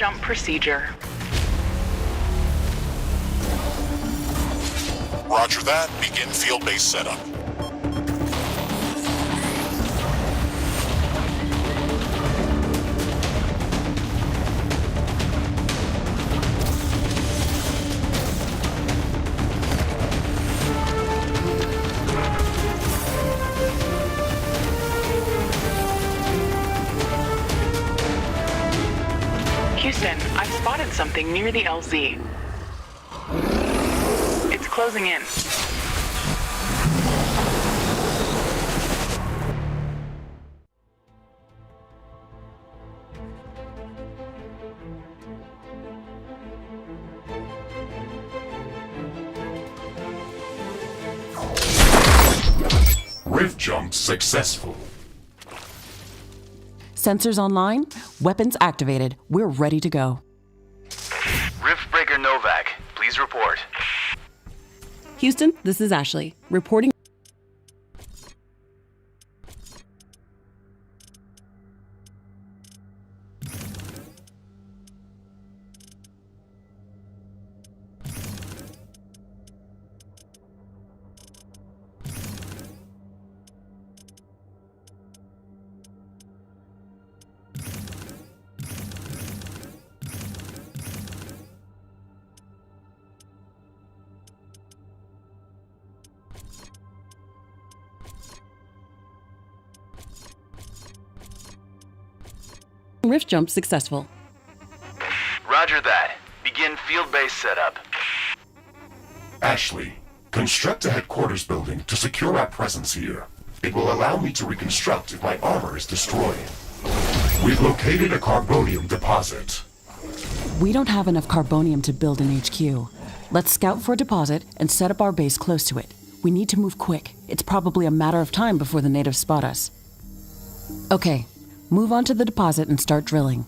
Jump procedure. Roger that. Begin field-based setup. Houston, I've spotted something near the LZ. It's closing in. Rift jump successful. Sensors online, weapons activated. We're ready to go. Riftbreaker Novak, please report. Houston, this is Ashley, reporting. Rift jump successful. Roger that. Begin field-based setup. Ashley, construct a headquarters building to secure our presence here. It will allow me to reconstruct if my armor is destroyed. We've located a carbonium deposit. We don't have enough carbonium to build an HQ. Let's scout for a deposit and set up our base close to it. We need to move quick. It's probably a matter of time before the natives spot us. Okay, move on to the deposit and start drilling.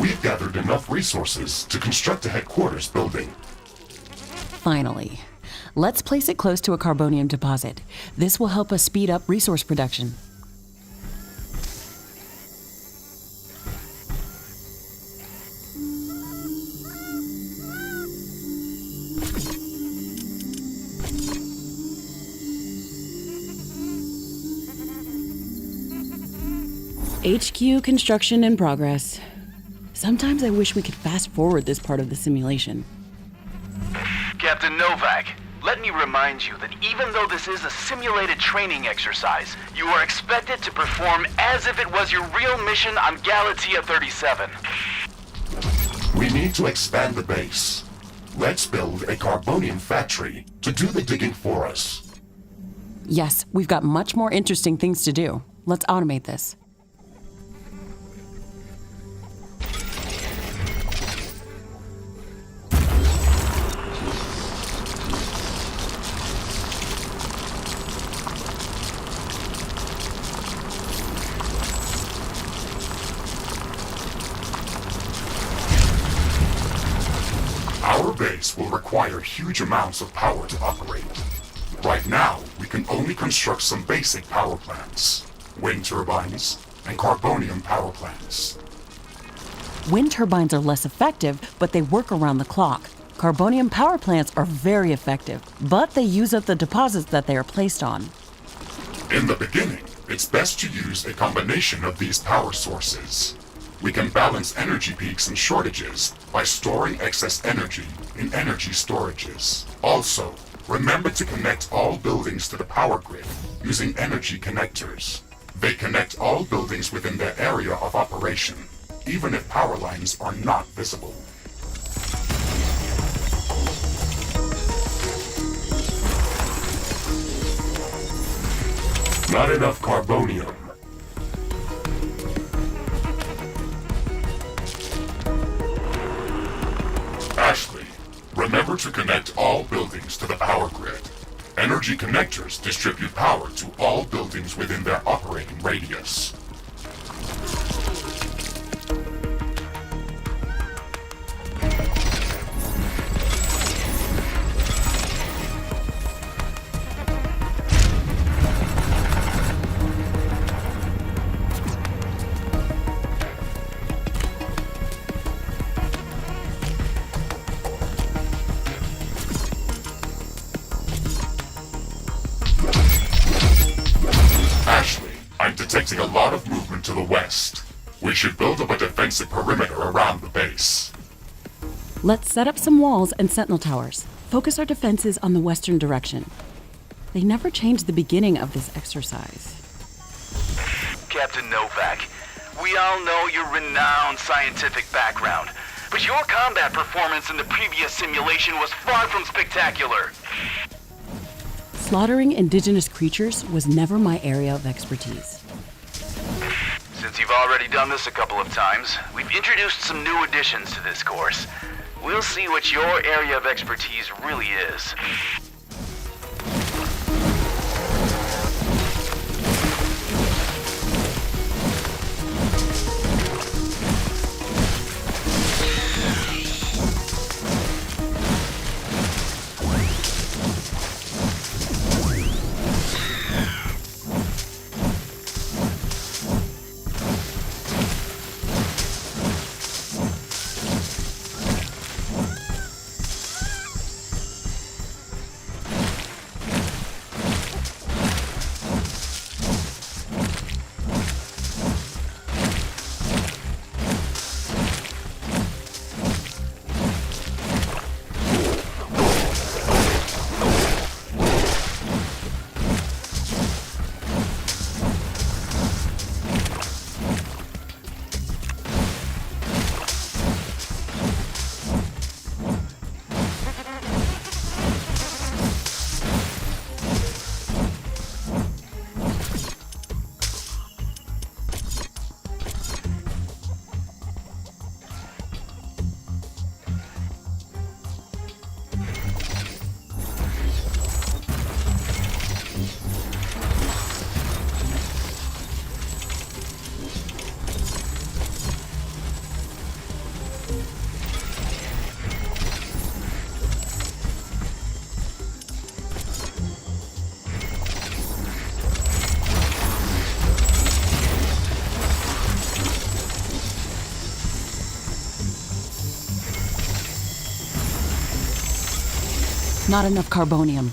We've gathered enough resources to construct a headquarters building. Finally. Let's place it close to a carbonium deposit. This will help us speed up resource production. HQ construction in progress. Sometimes I wish we could fast forward this part of the simulation. Captain Novak, let me remind you that even though this is a simulated training exercise, you are expected to perform as if it was your real mission on Galatea 37. We need to expand the base. Let's build a carbonium factory to do the digging for us. Yes, we've got much more interesting things to do. Let's automate this. Our base will require huge amounts of power to operate. Right now, we can only construct some basic power plants, wind turbines, and carbonium power plants. Wind turbines are less effective, but they work around the clock. Carbonium power plants are very effective, but they use up the deposits that they are placed on. In the beginning, it's best to use a combination of these power sources. We can balance energy peaks and shortages by storing excess energy in energy storages. Also, remember to connect all buildings to the power grid using energy connectors. They connect all buildings within their area of operation, even if power lines are not visible. Not enough carbonium. Ashley, remember to connect all buildings to the power grid. Energy connectors distribute power to all buildings within their operating radius. I'm detecting a lot of movement to the west. We should build up a defensive perimeter around the base. Let's set up some walls and sentinel towers. Focus our defenses on the western direction. They never changed the beginning of this exercise. Captain Novak, we all know your renowned scientific background, but your combat performance in the previous simulation was far from spectacular. Slaughtering indigenous creatures was never my area of expertise. Since you've already done this a couple of times, we've introduced some new additions to this course. We'll see what your area of expertise really is. Not enough carbonium.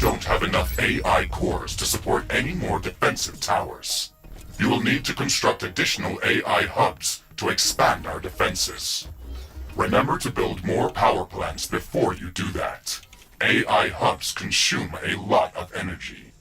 don't have enough AI cores to support any more defensive towers. You will need to construct additional AI hubs to expand our defenses. Remember to build more power plants before you do that. AI hubs consume a lot of energy.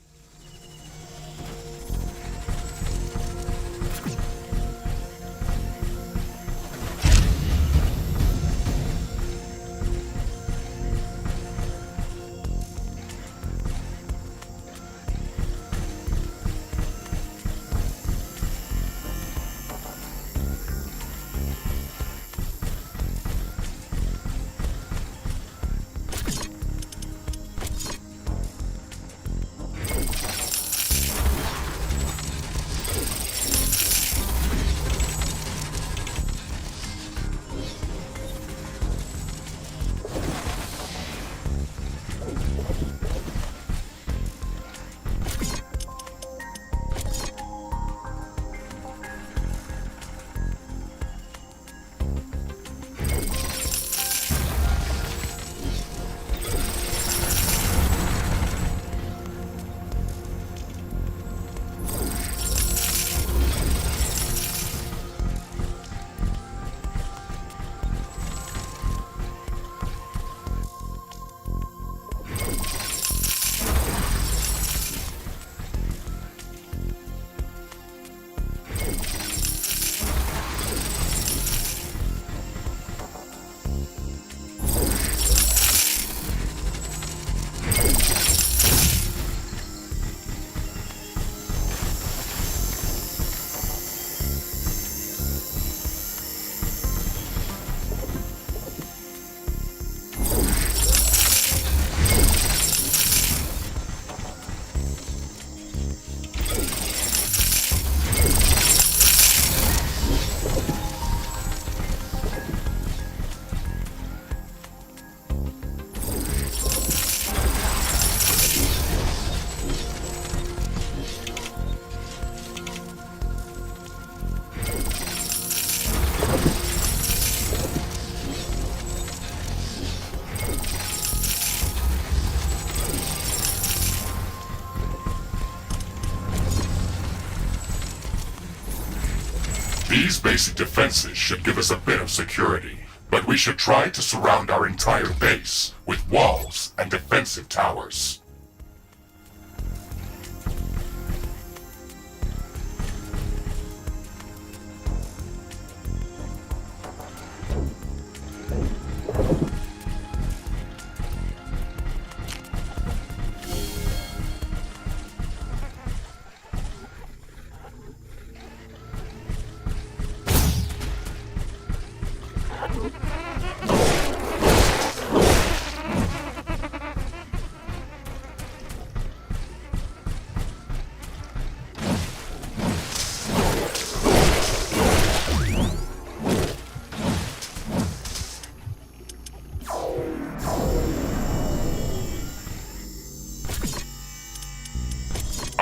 These basic defenses should give us a bit of security, but we should try to surround our entire base with walls and defensive towers.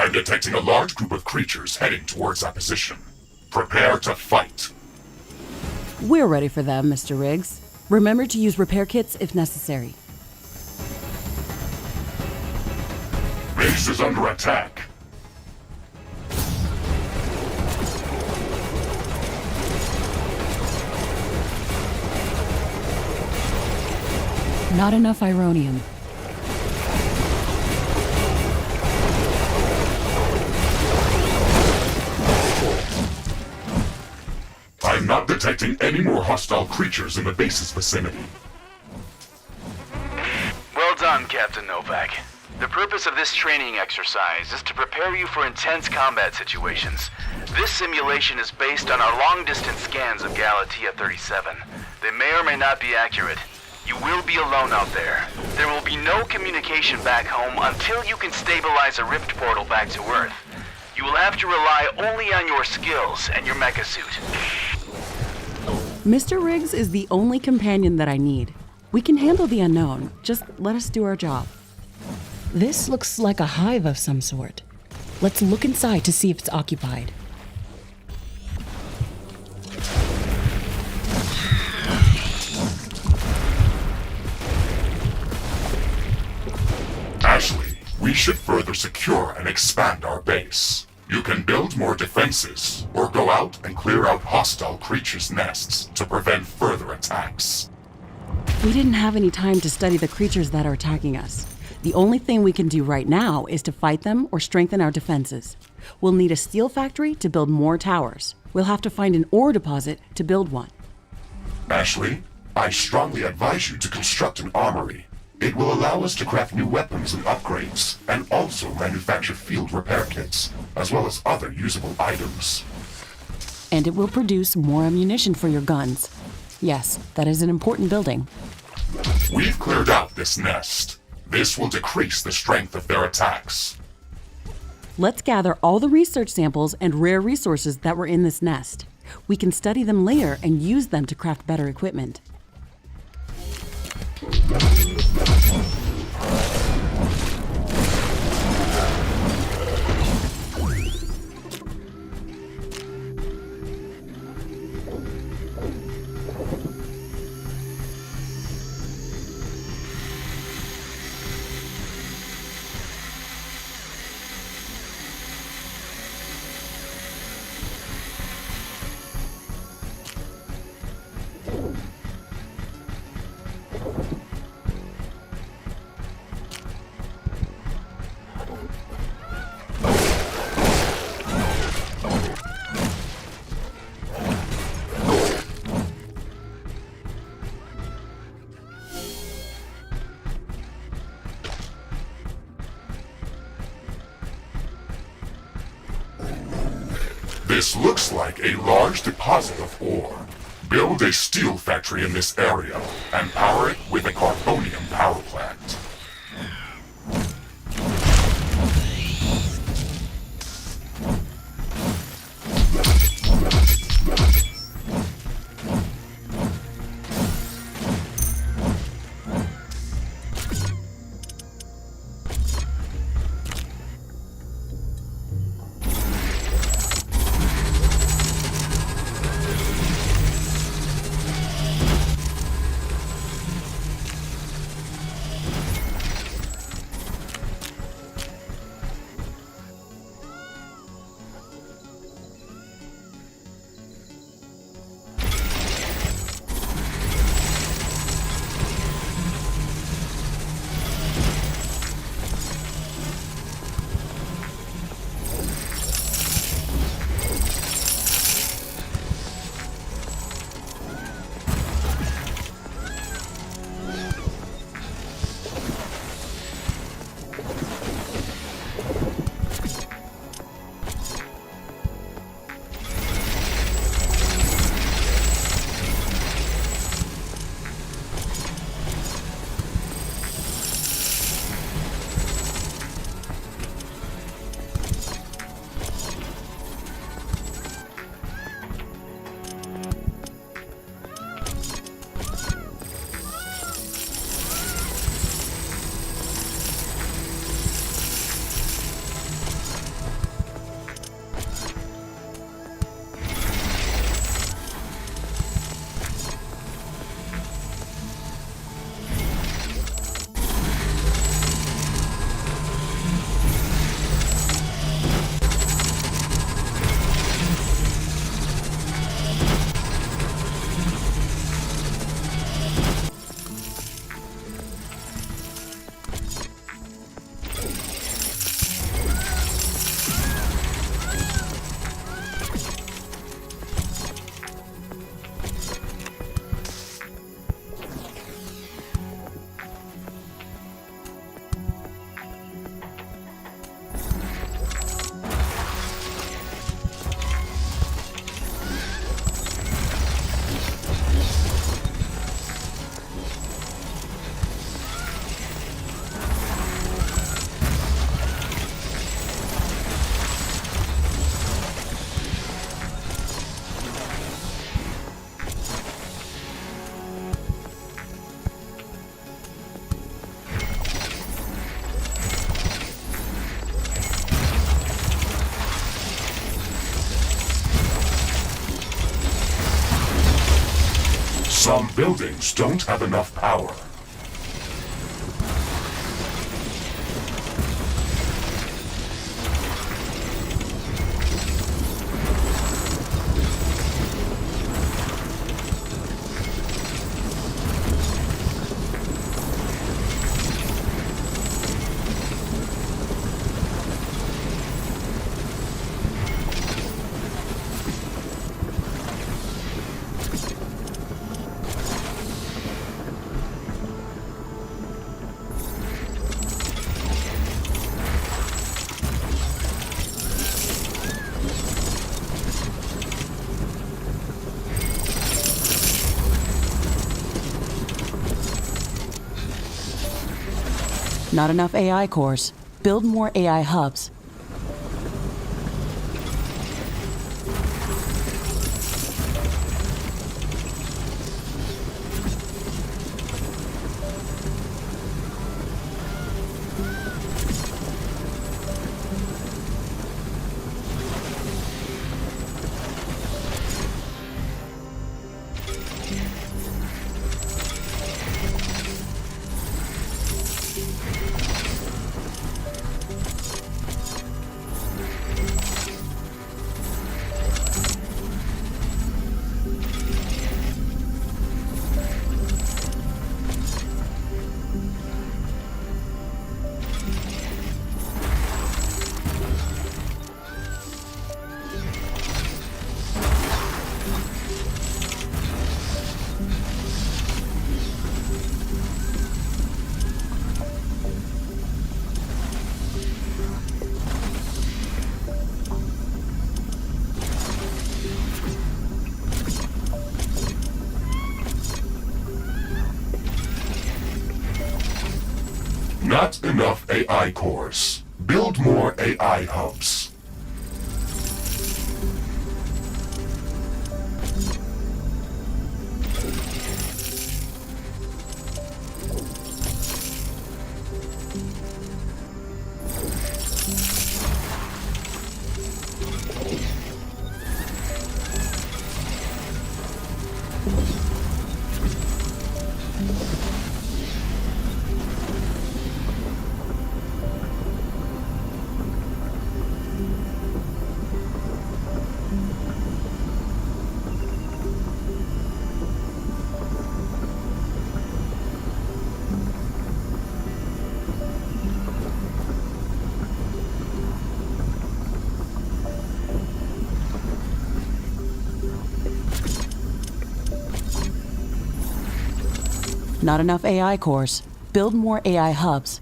I'm detecting a large group of creatures heading towards our position. Prepare to fight. We're ready for them, Mr. Riggs. Remember to use repair kits if necessary. Base is under attack. Not enough Ironium. I'm not detecting any more hostile creatures in the base's vicinity. Well done, Captain Novak. The purpose of this training exercise is to prepare you for intense combat situations. This simulation is based on our long-distance scans of Galatea 37. They may or may not be accurate. You will be alone out there. There will be no communication back home until you can stabilize a rift portal back to Earth. You will have to rely only on your skills and your mecha suit. Mr. Riggs is the only companion that I need. We can handle the unknown. Just let us do our job. This looks like a hive of some sort. Let's look inside to see if it's occupied. Ashley, we should further secure and expand our base. You can build more defenses, or go out and clear out hostile creatures' nests to prevent further attacks. We didn't have any time to study the creatures that are attacking us. The only thing we can do right now is to fight them or strengthen our defenses. We'll need a steel factory to build more towers. We'll have to find an ore deposit to build one. Ashley, I strongly advise you to construct an armory. It will allow us to craft new weapons and upgrades, and also manufacture field repair kits, as well as other usable items. And it will produce more ammunition for your guns. Yes, that is an important building. We've cleared out this nest. This will decrease the strength of their attacks. Let's gather all the research samples and rare resources that were in this nest. We can study them later and use them to craft better equipment. This looks like a large deposit of ore. Build a steel factory in this area and power it with a carbonium power plant. Some buildings don't have enough power. Not enough AI cores. Build more AI hubs. Not enough AI cores. Build more AI hubs. Not enough AI cores. Build more AI hubs.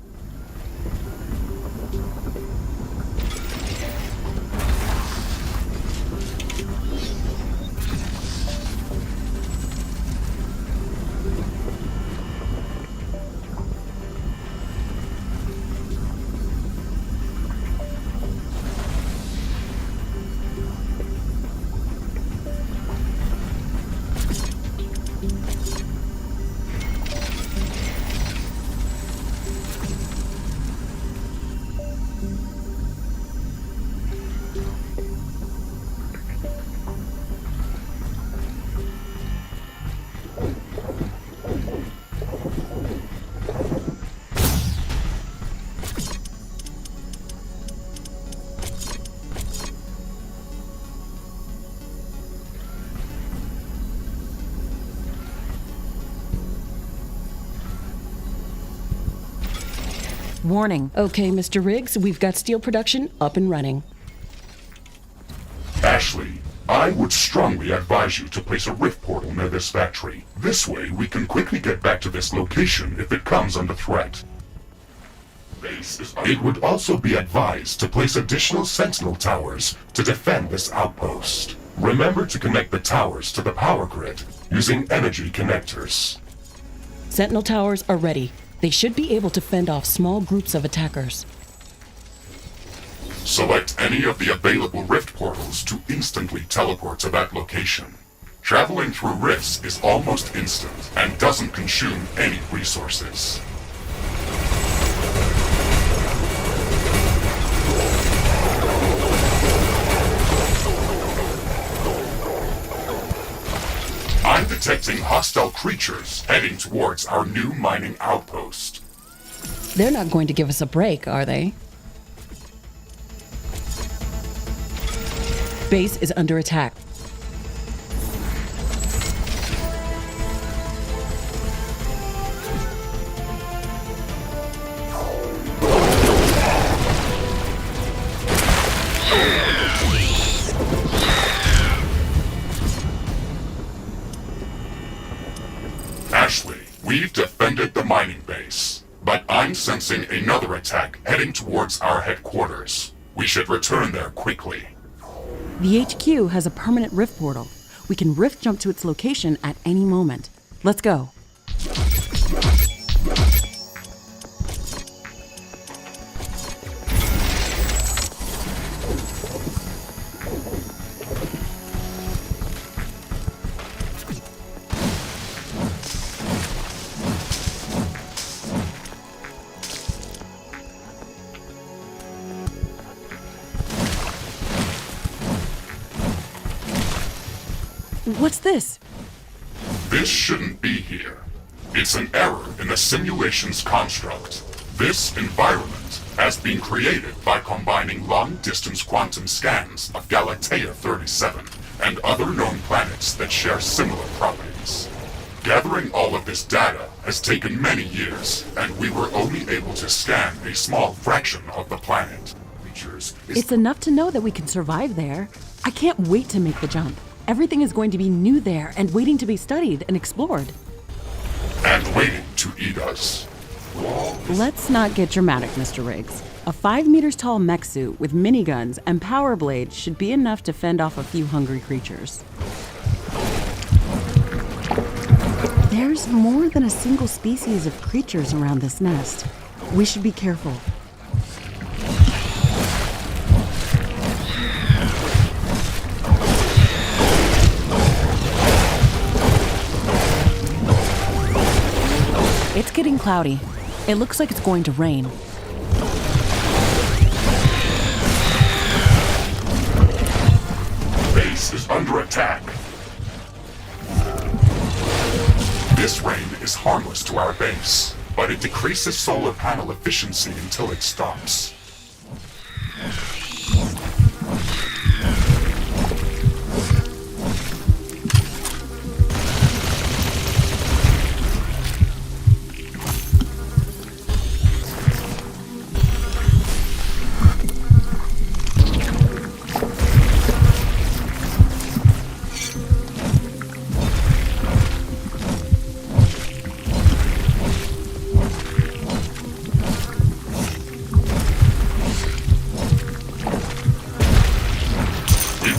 Warning. Okay, Mr. Riggs, we've got steel production up and running. Ashley, I would strongly advise you to place a rift portal near this factory. This way, we can quickly get back to this location if it comes under threat. It would also be advised to place additional sentinel towers to defend this outpost. Remember to connect the towers to the power grid using energy connectors. Sentinel towers are ready. They should be able to fend off small groups of attackers. Select any of the available rift portals to instantly teleport to that location. Traveling through rifts is almost instant and doesn't consume any resources. I'm detecting hostile creatures heading towards our new mining outpost. They're not going to give us a break, are they? Base is under attack. Ashley, we've defended the mining base, but I'm sensing another attack heading towards our headquarters. We should return there quickly. The HQ has a permanent rift portal. We can rift jump to its location at any moment. Let's go. What's this? This shouldn't be here. It's an error in the simulation's construct. This environment has been created by combining long-distance quantum scans of Galatea 37 and other known planets that share similar properties. Gathering all of this data has taken many years, and we were only able to scan a small fraction of the planet. It's enough to know that we can survive there. I can't wait to make the jump. Everything is going to be new there and waiting to be studied and explored. And waiting to eat us. Let's not get dramatic, Mr. Riggs. A 5 meters tall mech suit with miniguns and power blades should be enough to fend off a few hungry creatures. There's more than a single species of creatures around this nest. We should be careful. It's getting cloudy. It looks like it's going to rain. Base is under attack. This rain is harmless to our base, but it decreases solar panel efficiency until it stops.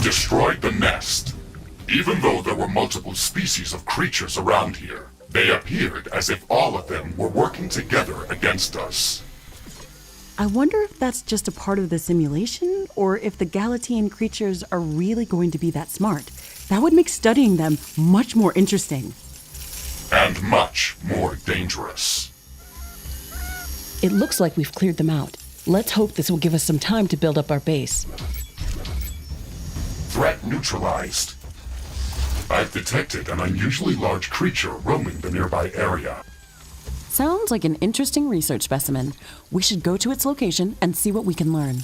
Destroyed the nest. Even though there were multiple species of creatures around here, they appeared as if all of them were working together against us. I wonder if that's just a part of the simulation, or if the Galatean creatures are really going to be that smart. That would make studying them much more interesting. And much more dangerous. It looks like we've cleared them out. Let's hope this will give us some time to build up our base. Threat neutralized. I've detected an unusually large creature roaming the nearby area. Sounds like an interesting research specimen. We should go to its location and see what we can learn.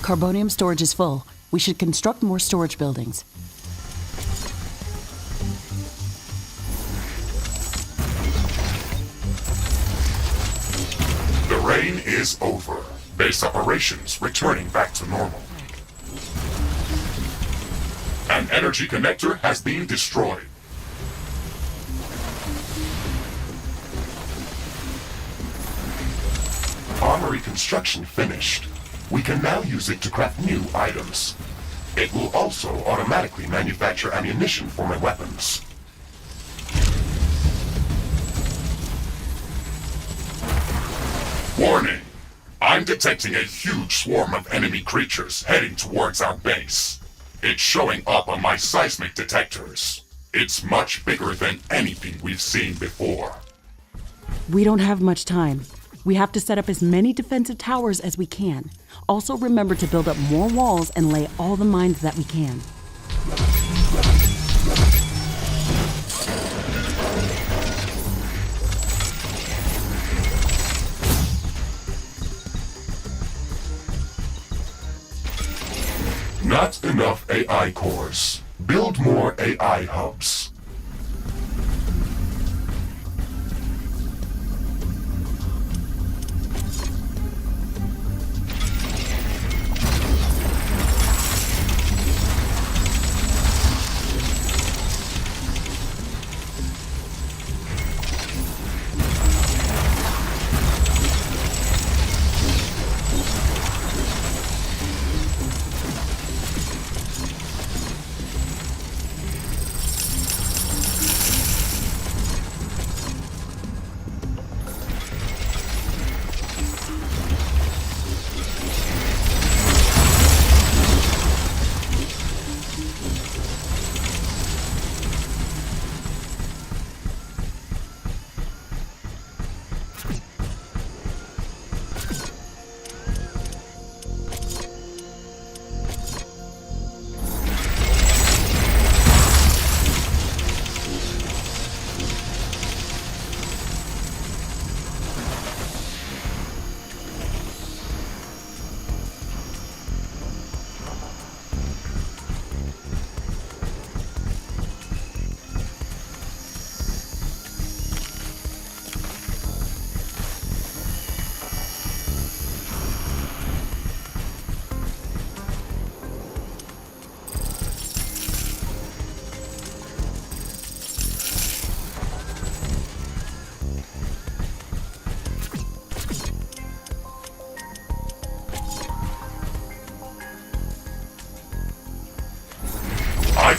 Carbonium storage is full. We should construct more storage buildings. The rain is over. Base operations returning back to normal. An energy connector has been destroyed. Armory construction finished. We can now use it to craft new items. It will also automatically manufacture ammunition for my weapons. Warning! I'm detecting a huge swarm of enemy creatures heading towards our base. It's showing up on my seismic detectors. It's much bigger than anything we've seen before. We don't have much time. We have to set up as many defensive towers as we can. Also remember to build up more walls and lay all the mines that we can. Not enough AI cores. Build more AI hubs.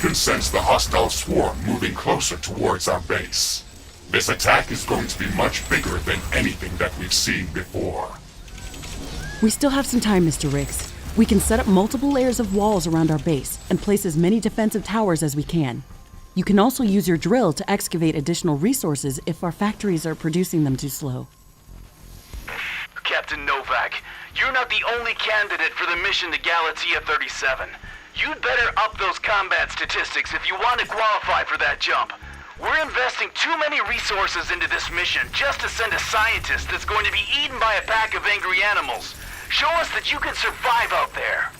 can sense the hostile swarm moving closer towards our base. This attack is going to be much bigger than anything that we've seen before. We still have some time, Mr. Riggs. We can set up multiple layers of walls around our base and place as many defensive towers as we can. You can also use your drill to excavate additional resources if our factories are producing them too slow. Captain Novak, you're not the only candidate for the mission to Galatea 37. You'd better up those combat statistics if you want to qualify for that jump. We're investing too many resources into this mission just to send a scientist that's going to be eaten by a pack of angry animals. Show us that you can survive out there.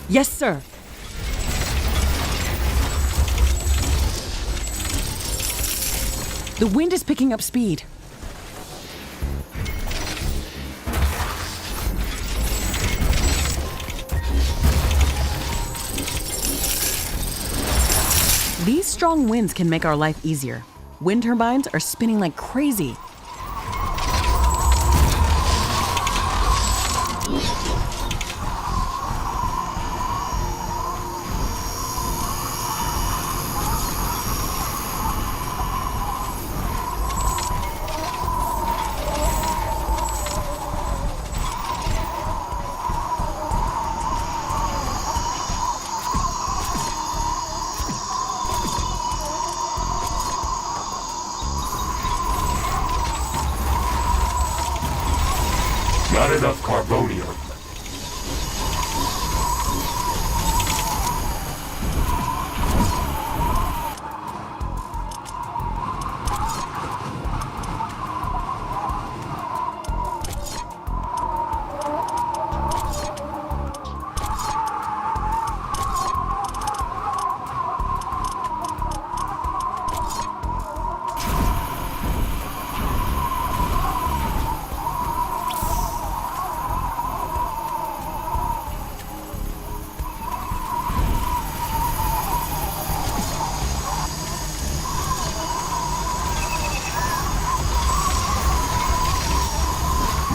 Yes, sir. The wind is picking up speed. These strong winds can make our life easier. Wind turbines are spinning like crazy. Not enough carbonium.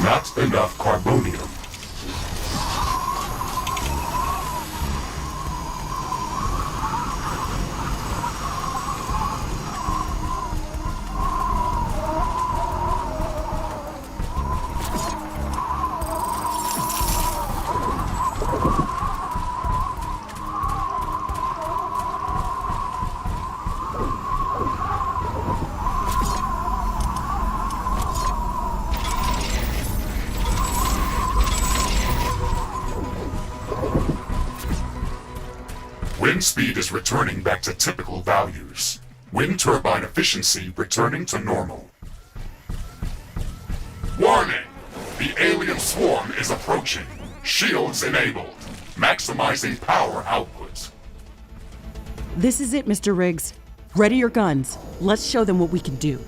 Not enough carbonium. Wind speed is returning back to typical values. Wind turbine efficiency returning to normal. Warning! The alien swarm is approaching. Shields enabled. Maximizing power output. This is it, Mr. Riggs. Ready your guns. Let's show them what we can do.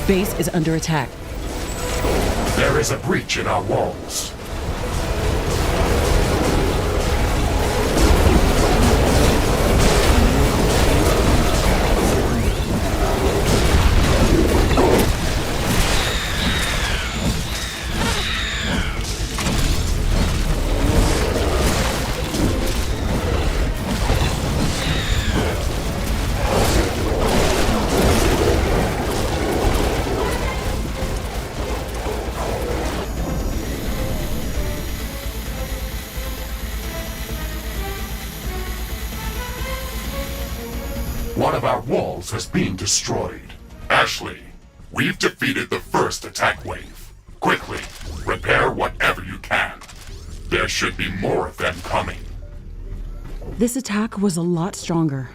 Base is under attack. There is a breach in our walls. One of our walls has been destroyed. Ashley, we've defeated the first attack wave. Quickly, repair whatever you can. There should be more of them coming. This attack was a lot stronger.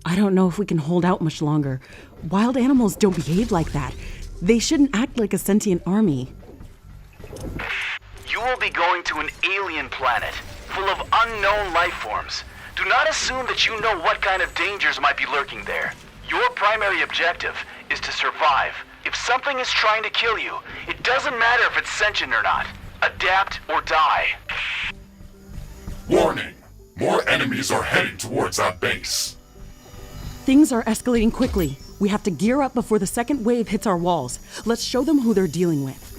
I don't know if we can hold out much longer. Wild animals don't behave like that. They shouldn't act like a sentient army. You will be going to an alien planet full of unknown life forms. Do not assume that you know what kind of dangers might be lurking there. Your primary objective is to survive. If something is trying to kill you, it doesn't matter if it's sentient or not. Adapt or die. Warning! More enemies are heading towards our base. Things are escalating quickly. We have to gear up before the second wave hits our walls. Let's show them who they're dealing with.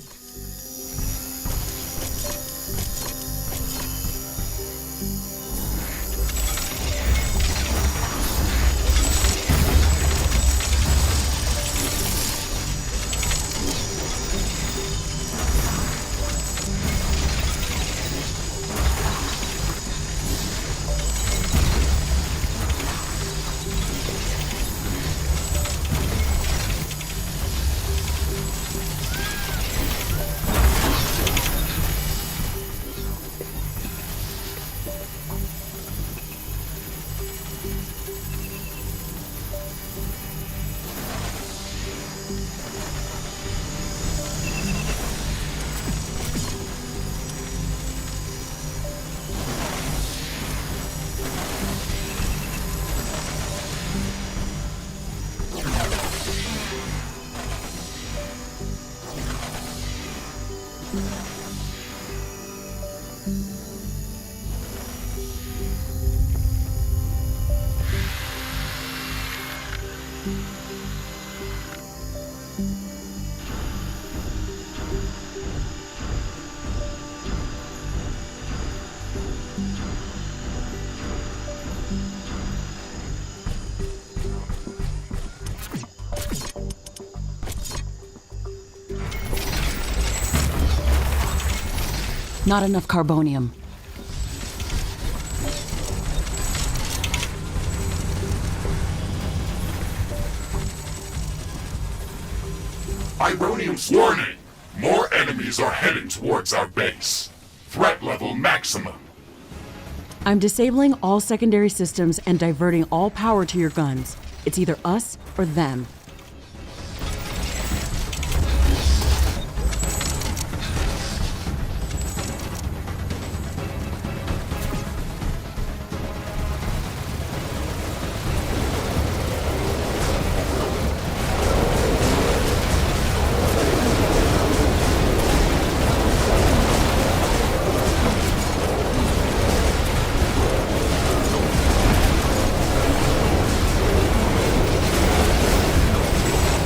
Not enough carbonium. Ironium's warning! More enemies are heading towards our base. Threat level maximum. I'm disabling all secondary systems and diverting all power to your guns. It's either us or them.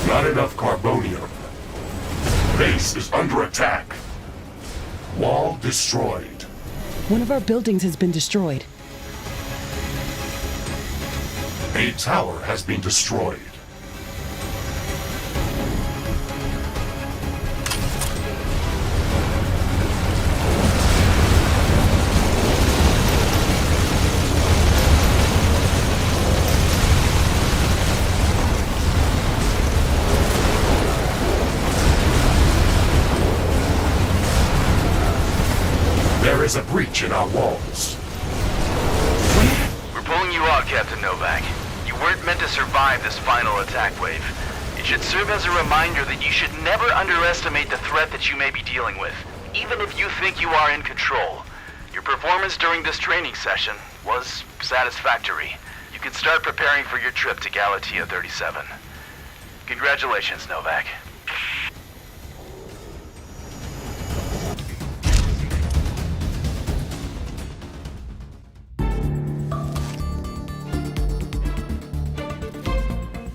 Not enough carbonium. Base is under attack. Wall destroyed. One of our buildings has been destroyed. A tower has been destroyed. There is a breach in our walls. We're pulling you out, Captain Novak. You weren't meant to survive this final attack wave. It should serve as a reminder that you should never underestimate the threat that you may be dealing with, even if you think you are in control. Your performance during this training session was satisfactory. You can start preparing for your trip to Galatea 37. Congratulations, Novak.